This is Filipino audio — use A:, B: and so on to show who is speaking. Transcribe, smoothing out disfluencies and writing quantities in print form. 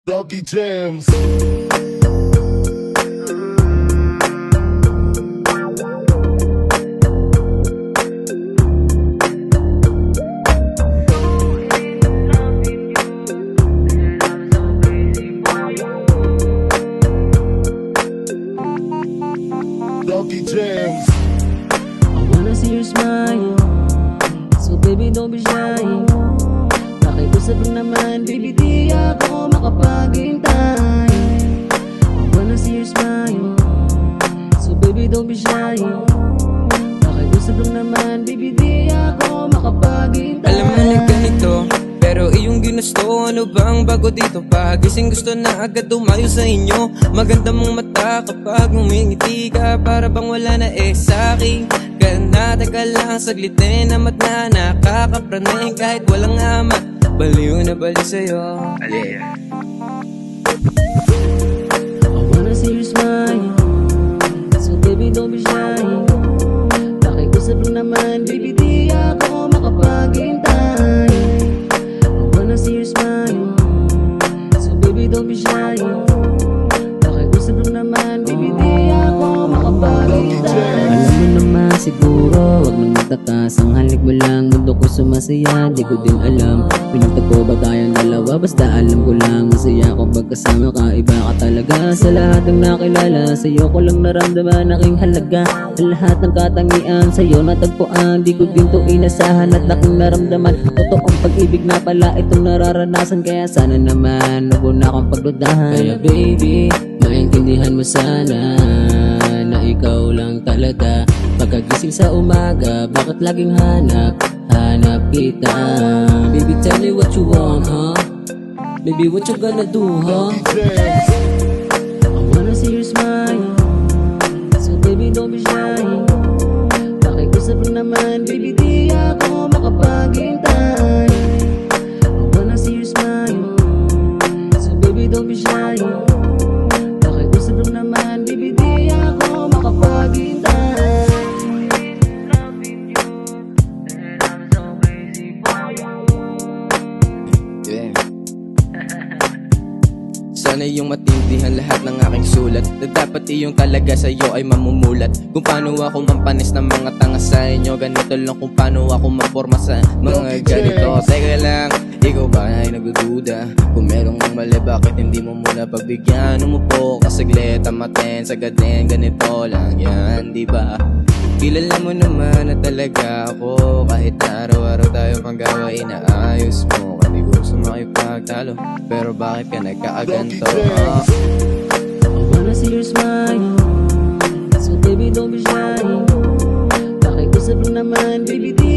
A: Doggy Jams. Doggy Jams.
B: I wanna see your smile, so baby don't be shy. Pakiusap lang naman, baby di ako makapaghintay. I wanna see your smile, so baby don't be shy. Pakiusap lang naman, baby di ako makapaghintay.
C: Alam mo na ganito, pero iyong ginusto. Ano bang bago dito? Pagising gusto na agad tumayo sa inyo. Maganda mong mata kapag ngumingiti ka, para bang wala na sa'kin ka na. Teka lang saglit namat na nakakapranay kahit walang amat. Baliw na baliw sa'yo.
B: I wanna see your smile, so baby don't be shy. Pakiusap lang naman, baby di ako makapaghintay. I wanna see your smile, so baby don't be shy. Pakiusap lang naman, baby di ako makapaghintay. Alam mo naman siguro, wag nang magtakas. Ang halik mo lang, mundo ko sumasaya. Di ko din alam, pinagtagpo ba tayong dalawa? Basta alam ko lang, masaya ako pagkasama ka. Iba ka talaga sa lahat ng nakilala. Sa'yo ko lang naramdaman aking halaga. Ang lahat ng katangian sa'yo natagpuan. Di ko din to inasahan at aking naramdaman. Totoong pag-ibig na pala itong nararanasan. Kaya sana naman huwag mo na akong pagdudahan. Kaya baby, maintindihan mo sana na ikaw lang talaga. Pagkagising sa umaga, bakit laging hanap kita? Baby, tell me what you want, huh? Baby, what you gonna do, huh? I wanna see your smile, so baby, don't be shy. Pakiusap lang naman, baby, di ako makapaghintay. I wanna see your smile, so baby, don't be shy. Pakiusap lang naman, baby, di ako makapaghintay.
C: Sana iyong matindihan lahat ng aking sulat, na dapat iyong talaga sa'yo ay mamumulat. Kung paano ako mampanis ng mga tanga sa inyo, ganito lang kung paano ako maporma sa mga ganito. Teka lang, ikaw ba ay nagdududa? Kung merong mali, bakit hindi mo muna pagbigyan? Umupo ka saglit, tamatin, sagadin, ganito lang yan, di ba? Kilala mo naman na talaga ako, kahit araw-araw tayo mag-away na ayos mo. Hindi ko gusto makipagtalo, pero bakit ka nagkaaganto?
B: I wanna see your smile, so baby don't be shy. Pakiusap lang naman, baby di